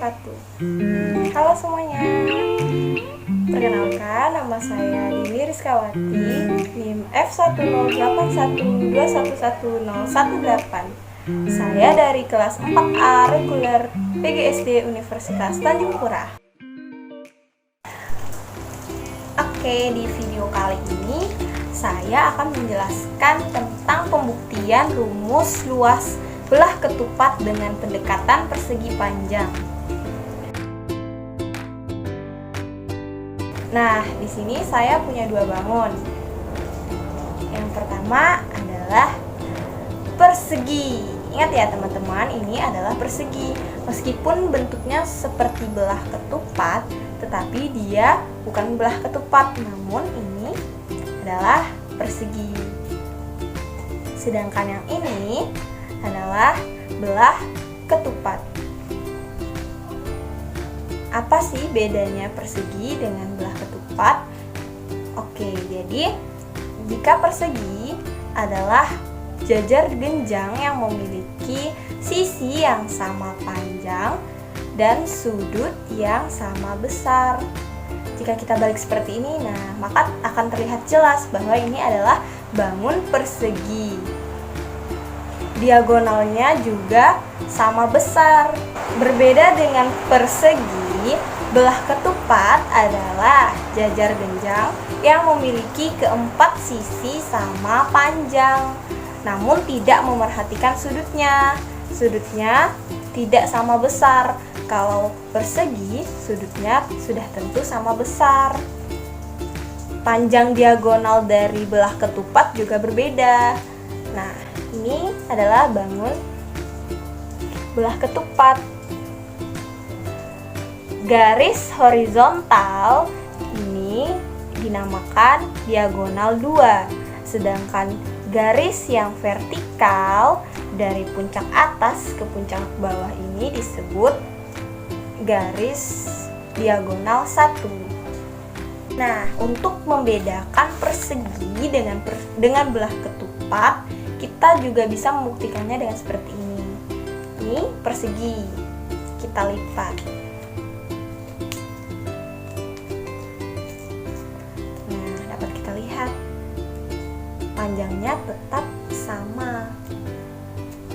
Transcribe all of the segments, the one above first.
wabarakatuh. Halo semuanya, perkenalkan nama saya Dini Rizkawati, NIM F10812110118. Saya dari kelas 4A reguler PGSD Universitas Tanjung Pura. Oke, di video kali ini saya akan menjelaskan tentang pembuktian rumus luas belah ketupat dengan pendekatan persegi panjang. Nah, di sini saya punya dua bangun. Yang pertama adalah persegi. Ingat ya teman-teman, ini adalah persegi. Meskipun bentuknya seperti belah ketupat, tetapi dia bukan belah ketupat, namun ini adalah persegi. Sedangkan yang ini adalah belah ketupat. Apa sih bedanya persegi dengan belah ketupat? Oke, jadi jika persegi adalah jajar genjang yang memiliki sisi yang sama panjang dan sudut yang sama besar. Jika kita balik seperti ini, maka akan terlihat jelas bahwa ini adalah bangun persegi. Diagonalnya juga sama besar. Berbeda dengan persegi, belah ketupat adalah jajar genjang yang memiliki keempat sisi sama panjang, namun tidak memerhatikan sudutnya. Sudutnya tidak sama besar. Kalau persegi, sudutnya sudah tentu sama besar. Panjang diagonal dari belah ketupat juga berbeda. Nah, ini adalah bangun belah ketupat. Garis horizontal ini dinamakan diagonal 2, sedangkan garis yang vertikal dari puncak atas ke puncak bawah ini disebut garis diagonal 1. Nah, untuk membedakan persegi dengan belah ketupat, kita juga bisa membuktikannya dengan seperti ini. Ini persegi, kita lipat. Nah, dapat kita lihat panjangnya tetap sama,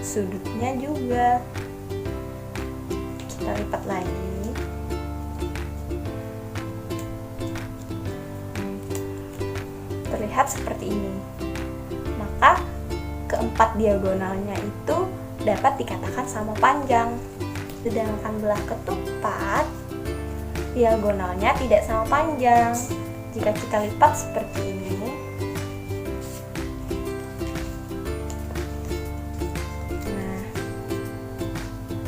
sudutnya juga. Kita lipat lagi. Terlihat seperti ini. Maka keempat diagonalnya itu dapat dikatakan sama panjang. Sedangkan belah ketupat diagonalnya tidak sama panjang. Jika kita lipat seperti ini, nah,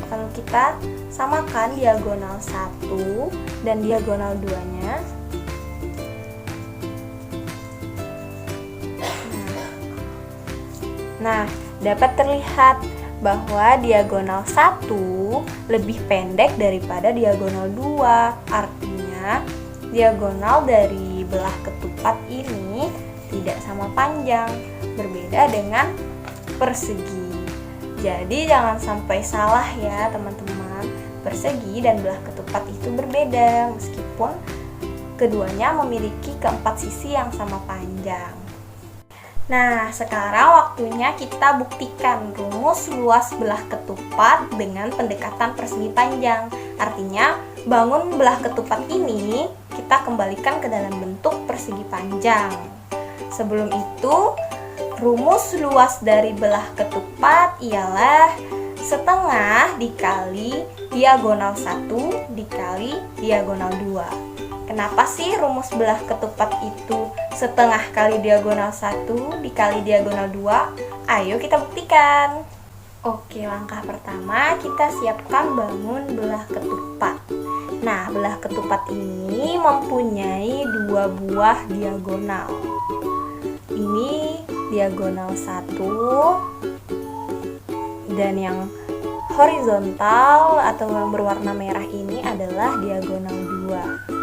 kalau kita samakan diagonal 1 dan diagonal 2-nya, nah, dapat terlihat bahwa diagonal 1 lebih pendek daripada diagonal 2. Artinya, diagonal dari belah ketupat ini tidak sama panjang, berbeda dengan persegi. Jadi, jangan sampai salah ya teman-teman. Persegi dan belah ketupat itu berbeda, meskipun keduanya memiliki keempat sisi yang sama panjang. Nah, sekarang waktunya kita buktikan rumus luas belah ketupat dengan pendekatan persegi panjang. Artinya, bangun belah ketupat ini kita kembalikan ke dalam bentuk persegi panjang. Sebelum itu, rumus luas dari belah ketupat ialah setengah dikali diagonal 1 dikali diagonal 2. Kenapa sih rumus belah ketupat itu setengah kali diagonal 1 dikali diagonal 2? Ayo kita buktikan. Oke, langkah pertama kita siapkan bangun belah ketupat. Nah, belah ketupat ini mempunyai dua buah diagonal. Ini diagonal 1 dan yang horizontal atau yang berwarna merah ini adalah diagonal 2.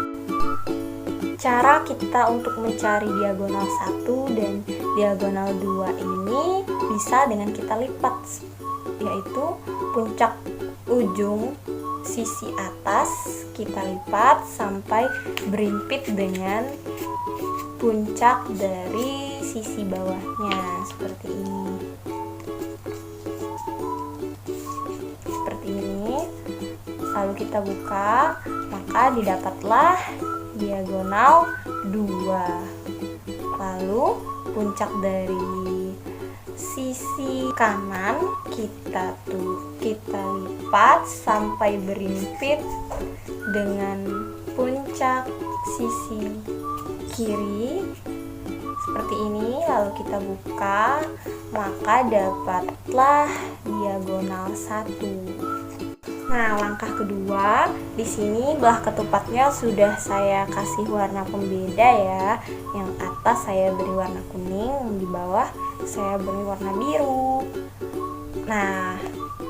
Cara kita untuk mencari diagonal 1 dan diagonal 2 ini bisa dengan kita lipat, yaitu puncak ujung sisi atas kita lipat sampai berimpit dengan puncak dari sisi bawahnya seperti ini. Seperti ini. Lalu kita buka, maka didapatlah diagonal 2. Lalu puncak dari sisi kanan kita lipat sampai berimpit dengan puncak sisi kiri seperti ini. Lalu kita buka, maka dapatlah diagonal 1. Nah, langkah kedua, di sini belah ketupatnya sudah saya kasih warna pembeda ya. Yang atas saya beri warna kuning, di bawah saya beri warna biru. Nah,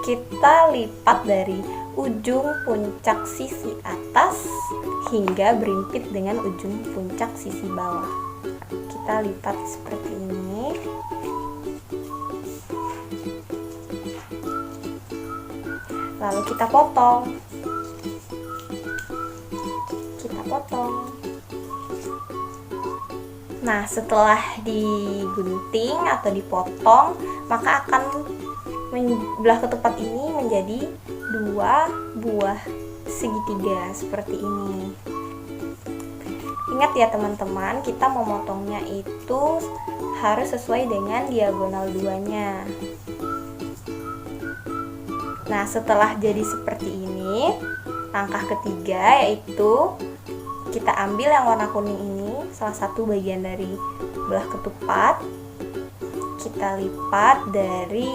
kita lipat dari ujung puncak sisi atas hingga berimpit dengan ujung puncak sisi bawah. Kita lipat seperti ini. Lalu kita potong. Nah, setelah digunting atau dipotong, maka akan belah ketupat ini menjadi 2 buah segitiga seperti ini. Ingat ya teman-teman, kita memotongnya itu harus sesuai dengan diagonal 2-nya. Nah, setelah jadi seperti ini, langkah ketiga yaitu kita ambil yang warna kuning ini, salah satu bagian dari belah ketupat. Kita lipat dari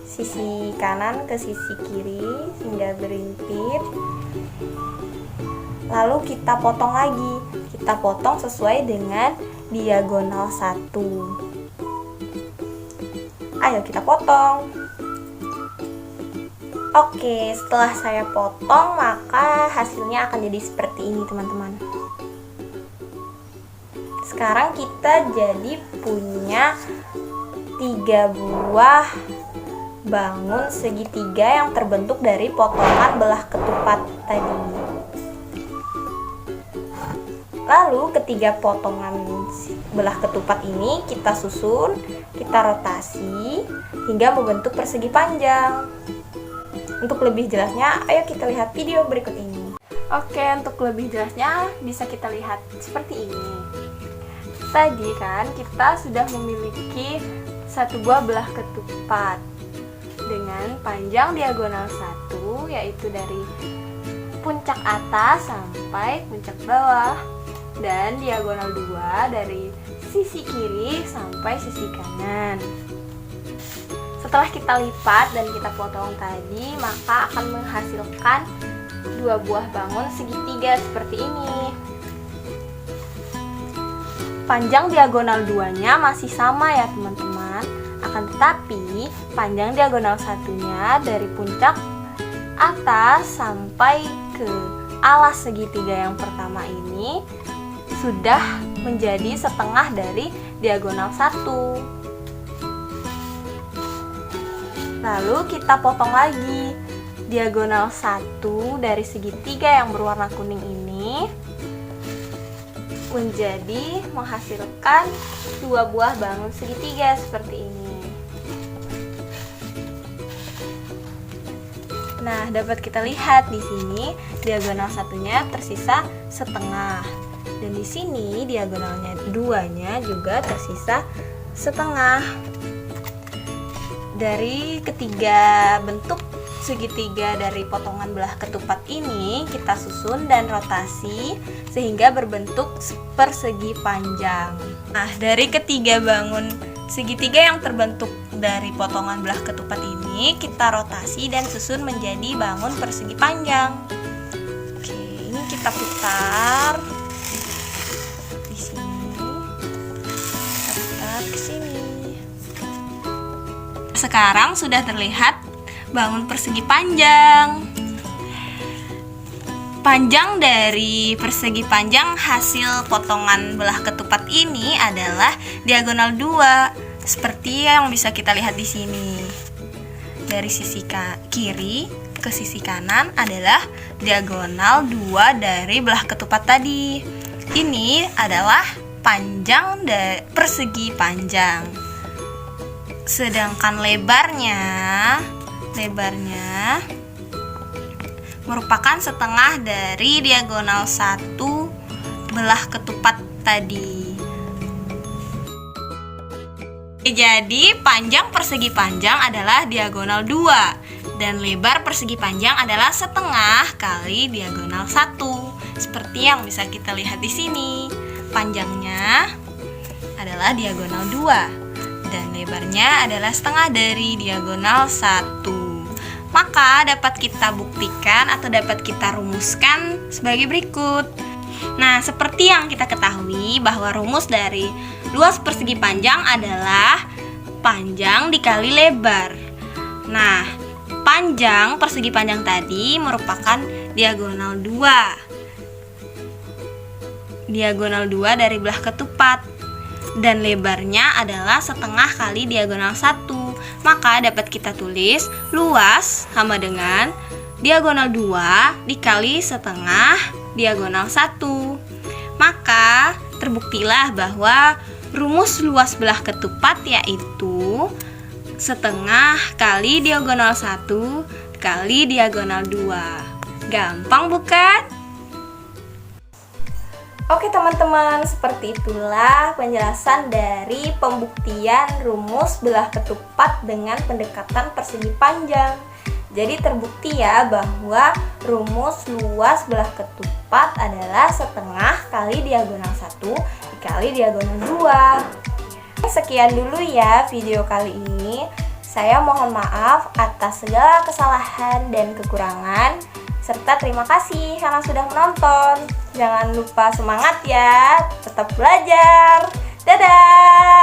sisi kanan ke sisi kiri hingga berimpit. Lalu kita potong lagi. Kita potong sesuai dengan diagonal 1. Ayo kita potong. Oke, setelah saya potong, maka hasilnya akan jadi seperti ini teman-teman. Sekarang kita jadi punya 3 buah bangun segitiga yang terbentuk dari potongan belah ketupat tadi. Lalu ketiga potongan belah ketupat ini kita susun, kita rotasi hingga membentuk persegi panjang. Untuk lebih jelasnya, ayo kita lihat video berikut ini. Oke, untuk lebih jelasnya bisa kita lihat seperti ini. Tadi kan kita sudah memiliki satu buah belah ketupat dengan panjang diagonal 1, yaitu dari puncak atas sampai puncak bawah, dan diagonal 2 dari sisi kiri sampai sisi kanan. Setelah kita lipat dan kita potong tadi, maka akan menghasilkan 2 buah bangun segitiga seperti ini. Panjang diagonal 2-nya masih sama ya teman-teman. Akan tetapi panjang diagonal 1-nya dari puncak atas sampai ke alas segitiga yang pertama ini sudah menjadi setengah dari diagonal 1. Lalu kita potong lagi diagonal 1 dari segitiga yang berwarna kuning ini menjadi menghasilkan 2 buah bangun segitiga seperti ini. Nah, dapat kita lihat di sini diagonal 1-nya tersisa setengah. Dan di sini diagonalnya 2-nya juga tersisa setengah. Dari ketiga bentuk segitiga dari potongan belah ketupat ini kita susun dan rotasi sehingga berbentuk persegi panjang. Nah, dari ketiga bangun segitiga yang terbentuk dari potongan belah ketupat ini kita rotasi dan susun menjadi bangun persegi panjang. Oke, ini kita putar di sini, kita putar ke sini. Sekarang sudah terlihat bangun persegi panjang. Panjang dari persegi panjang hasil potongan belah ketupat ini adalah diagonal 2, seperti yang bisa kita lihat di sini. Dari sisi kiri ke ke sisi kanan adalah diagonal 2 dari belah ketupat tadi. Ini adalah panjang persegi panjang. Sedangkan lebarnya merupakan setengah dari diagonal 1 belah ketupat tadi. Jadi panjang persegi panjang adalah diagonal 2 dan lebar persegi panjang adalah setengah kali diagonal 1. Seperti yang bisa kita lihat di sini. Panjangnya adalah diagonal 2 dan lebarnya adalah setengah dari diagonal 1. Maka dapat kita buktikan atau dapat kita rumuskan sebagai berikut. Nah, seperti yang kita ketahui bahwa rumus dari luas persegi panjang adalah panjang dikali lebar. Nah, panjang persegi panjang tadi merupakan diagonal 2. Diagonal 2 dari belah ketupat. Dan lebarnya adalah setengah kali diagonal 1. Maka dapat kita tulis luas sama dengan diagonal 2 dikali setengah diagonal 1. Maka terbuktilah bahwa rumus luas belah ketupat yaitu setengah kali diagonal 1 kali diagonal 2. Gampang bukan? Oke teman-teman, seperti itulah penjelasan dari pembuktian rumus belah ketupat dengan pendekatan persegi panjang. Jadi terbukti ya bahwa rumus luas belah ketupat adalah setengah kali diagonal 1 dikali diagonal 2. Sekian dulu ya video kali ini. Saya mohon maaf atas segala kesalahan dan kekurangan, serta terima kasih karena sudah menonton. Jangan lupa semangat ya, tetap belajar. Dadah!